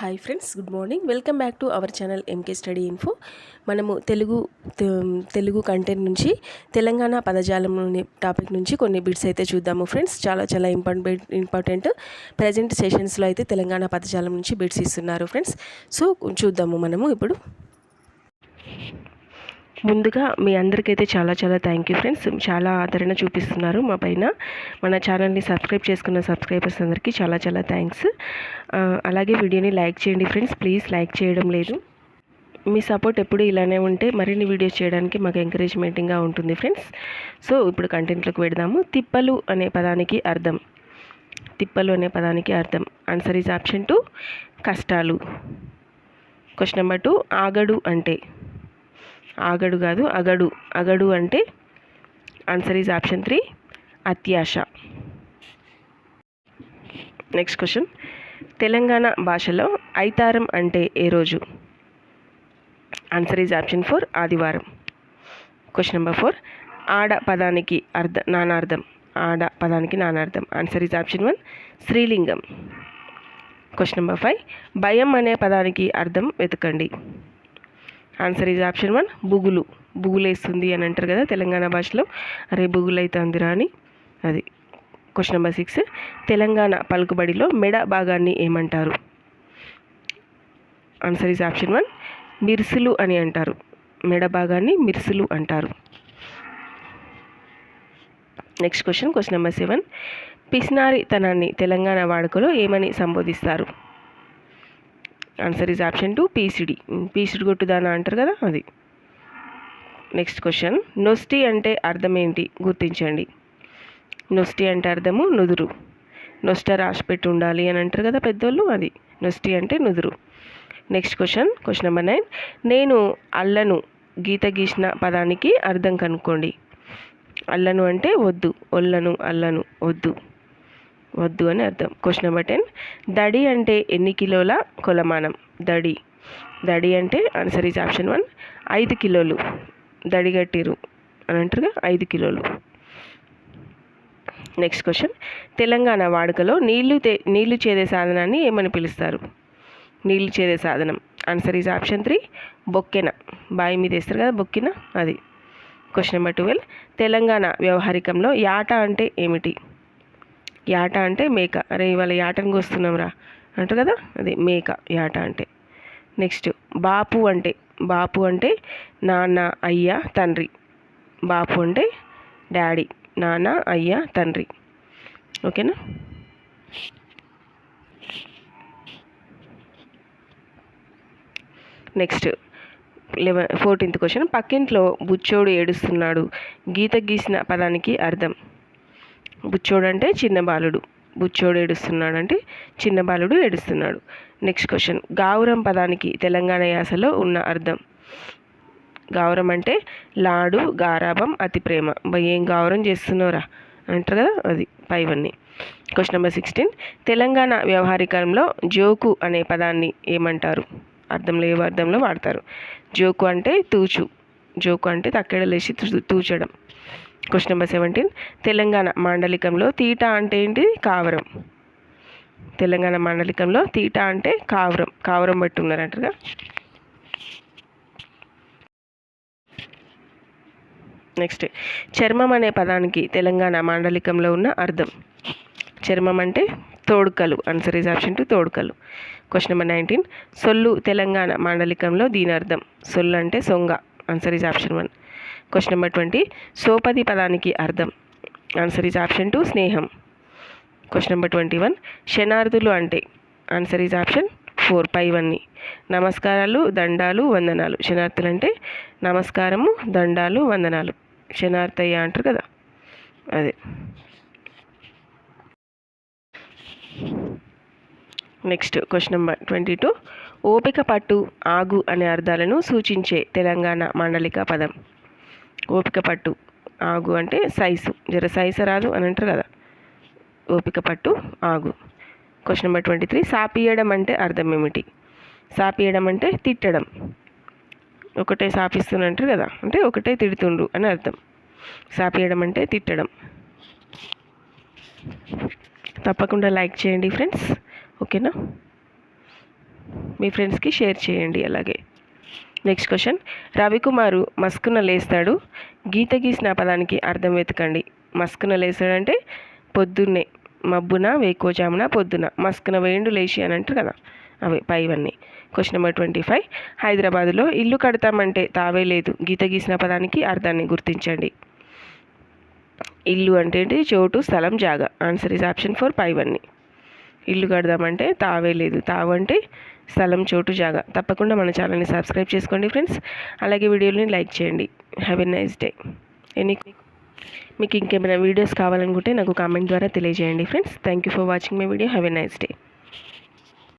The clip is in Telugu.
Hi friends, good morning. Welcome back to our channel MK study info. మనము తెలుగు కంటెంట్ నుంచి తెలంగాణ పదజాలం టాపిక్ నుంచి కొన్ని బిట్స్ అయితే చూద్దాము ఫ్రెండ్స్. చాలా ఇంపార్టెంట్. ప్రజెంట్ సెషన్స్లో అయితే తెలంగాణ పదజాలం నుంచి బిట్స్ ఇస్తున్నారు ఫ్రెండ్స్. సో చూద్దాము మనము ఇప్పుడు. ముందుగా మీ అందరికైతే చాలా థ్యాంక్ యూ ఫ్రెండ్స్. చాలా ఆదరణ చూపిస్తున్నారు మా పైన. మన ఛానల్ని సబ్స్క్రైబ్ చేసుకున్న సబ్స్క్రైబర్స్ అందరికీ చాలా థ్యాంక్స్. అలాగే వీడియోని లైక్ చేయండి ఫ్రెండ్స్, ప్లీజ్ లైక్ చేయడం లేదు. మీ సపోర్ట్ ఎప్పుడు ఇలానే ఉంటే మరిన్ని వీడియోస్ చేయడానికి మాకు ఎంకరేజ్మెంటింగ్గా ఉంటుంది ఫ్రెండ్స్. సో ఇప్పుడు కంటెంట్లోకి వెడదాము. తిప్పలు అనే పదానికి అర్థం. తిప్పలు అనే పదానికి అర్థం. ఆన్సర్ ఈజ్ ఆప్షన్ 2 కష్టాలు. క్వశ్చన్ నెంబర్ 2 ఆగడు అంటే. ఆగడు కాదు, అగడు. అగడు అంటే ఆన్సర్ ఈజ్ ఆప్షన్ 3 అత్యాశ. Next question. తెలంగాణ భాషలో ఐతారం అంటే ఏ రోజు? ఆన్సర్ ఈజ్ ఆప్షన్ 4 ఆదివారం. క్వశ్చన్ నెంబర్ 4 ఆడ పదానికి నానార్థం. ఆడ పదానికి నానార్థం. ఆన్సర్ ఈజ్ ఆప్షన్ 1 స్త్రీలింగం. క్వశ్చన్ నెంబర్ 5 భయం అనే పదానికి అర్థం వెతకండి. ఆన్సర్ ఈజ్ ఆప్షన్ 1 బుగులు. బుగులేస్తుంది అని అంటారు కదా తెలంగాణ భాషలో. అరే బుగులైతుందిరా అని, అది. క్వశ్చన్ నెంబర్ 6 తెలంగాణ పలుకుబడిలో మెడ భాగాన్ని ఏమంటారు? ఆన్సర్ ఈజ్ ఆప్షన్ 1 మిర్సులు అని అంటారు. మెడ భాగాన్ని మిర్సులు అంటారు. నెక్స్ట్ క్వశ్చన్ నెంబర్ 7 పిస్నారితనాన్ని తెలంగాణ వాడుకలో ఏమని సంబోధిస్తారు? ఆన్సర్ ఈజ్ ఆప్షన్ 2 పీసిడి. పీసిడి కొట్టుదానా అంటారు కదా, అది. నెక్స్ట్ క్వశ్చన్ నొస్టి అంటే అర్థం ఏంటి? గుర్తించండి. నొస్టి అంటే అర్థము నుదురు. నొస్ట రాసిపెట్టి ఉండాలి అని అంటారు కదా పెద్దోళ్ళు, అది. నొస్టి అంటే నుదురు. నెక్స్ట్ క్వశ్చన్ నెంబర్ 9 నేను అల్లను గీత గీసిన పదానికి అర్థం కనుక్కోండి. అల్లను అంటే వద్దు. ఒల్లను అల్లను వద్దు. వద్దు అని అర్థం. క్వశ్చన్ నెంబర్ 10 దడి అంటే ఎన్ని కిలోల కొలమానం? దడి. దడి అంటే ఆన్సర్ ఈజ్ ఆప్షన్ 1 5 కిలోలు. దడి గట్టిరు అని అంటారుగా, 5 కిలోలు. నెక్స్ట్ క్వశ్చన్ తెలంగాణ వాడుకలో నీళ్లు చేదే సాధనాన్ని ఏమని పిలుస్తారు? నీళ్లు చేదే సాధనం. ఆన్సర్ ఈజ్ ఆప్షన్ 3 బొక్కెన. బావి మీద వేస్తారు కదా బొక్కెన, అది. క్వశ్చన్ నెంబర్ 12 తెలంగాణ వ్యవహారికంలో యాట అంటే ఏమిటి? యాట అంటే మేక. అరే ఇవాళ యాటను కోస్తున్నాం రా అంటారు కదా, అది మేక యాట అంటే. నెక్స్ట్ బాపు అంటే. బాపు అంటే నాన్న, అయ్య, తండ్రి. బాపు అంటే డాడీ. నాన్న, అయ్య, తండ్రి. ఓకేనా? నెక్స్ట్ 14th క్వశ్చన్ పక్కింట్లో బుచ్చోడు ఏడుస్తున్నాడు గీత గీసిన పదానికి అర్థం. బుచ్చోడు అంటే చిన్న బాలుడు. బుచ్చోడు ఏడుస్తున్నాడు అంటే చిన్న బాలుడు ఏడుస్తున్నాడు. నెక్స్ట్ క్వశ్చన్ గావురం పదానికి తెలంగాణ యాసలో ఉన్న అర్థం. గావురం అంటే లాడు, గారాబం, అతి ప్రేమ. ఏం గావురం చేస్తున్నావురా అంటారు కదా, అది పైవన్నీ. క్వశ్చన్ నెంబర్ 16 తెలంగాణ వ్యవహారికంలో జోకు అనే పదాన్ని ఏమంటారు? ఏ అర్థంలో వాడతారు? జోకు అంటే తూచు. జోకు అంటే తక్కెడలేసి తూచడం. క్వశ్చన్ నెంబర్ 17 తెలంగాణ మాండలికంలో తీట అంటే ఏంటి? కావరం. తెలంగాణ మాండలికంలో తీట అంటే కావరం. కావరం బట్టి ఉన్నారంటారుగా. నెక్స్ట్ చర్మం అనే పదానికి తెలంగాణ మాండలికంలో ఉన్న అర్థం. చర్మం అంటే తోడుకలు. ఆన్సర్ ఈజ్ ఆప్షన్ 2 తోడుకలు. క్వశ్చన్ నెంబర్ 19 సొల్లు తెలంగాణ మాండలికంలో దీని అర్థం. సొల్లు అంటే సొంగ. Answer is option 1. Question number 20 సోపది పదానికి అర్థం. ఆన్సర్ ఈజ్ ఆప్షన్ 2 స్నేహం. క్వశ్చన్ నెంబర్ 21 శనార్థులు అంటే. ఆన్సర్ ఈజ్ ఆప్షన్ 4 పైవన్నీ. నమస్కారాలు, దండాలు, వందనాలు. శనార్థులు అంటే నమస్కారము, దండాలు, వందనాలు. శనార్థయ్య అంటారు కదా, అదే. నెక్స్ట్ క్వశ్చన్ నెంబర్ 22 ఓపిక పట్టు, ఆగు అనే అర్థాలను సూచించే తెలంగాణ మాండలిక పదం. ఓపిక పట్టు, ఆగు అంటే సైజు. జర సైజు రాదు అని అంటారు కదా, ఓపిక పట్టు, ఆగు. క్వశ్చన్ నెంబర్ 23 సాపియడం అంటే అర్థం ఏమిటి? సాపియడం అంటే తిట్టడం. ఒకటే సాపిస్తున్నంటారు కదా, అంటే ఒకటే తిడుతుండ్రు అని అర్థం. సాపియడం అంటే తిట్టడం. తప్పకుండా లైక్ చేయండి ఫ్రెండ్స్, ఓకేనా? మీ ఫ్రెండ్స్కి షేర్ చేయండి. అలాగే నెక్స్ట్ క్వశ్చన్, రవికుమారు మస్కున లేస్తాడు, గీత గీసిన పదానికి అర్థం వెతకండి. మస్కున లేస్తాడంటే పొద్దున్నే, మబ్బున, వేకోజామున, పొద్దున, మస్కున వేయండు లేచి అని అంటారు కదా, అవి పైవన్నీ. క్వశ్చన్ నెంబర్ 25, హైదరాబాదులో ఇల్లు కడతామంటే తావే లేదు, గీత గీసిన పదానికి అర్థాన్ని గుర్తించండి. ఇల్లు అంటే ఏంటి? చోటు, స్థలం, జాగా. ఆన్సర్ ఈజ్ ఆప్షన్ 4 పైవన్నీ. ఇల్లు కడదామంటే తావే లేదు, తావు అంటే స్థలం, చోటు, జాగా. తప్పకుండా మన ఛానల్ని సబ్స్క్రైబ్ చేసుకోండి ఫ్రెండ్స్. అలాగే వీడియోని లైక్ చేయండి. Have a nice day. మీకు ఇంకేమైనా వీడియోస్ కావాలనుకుంటే నాకు కామెంట్ ద్వారా తెలియజేయండి friends. Thank you for watching my video. Have a nice day.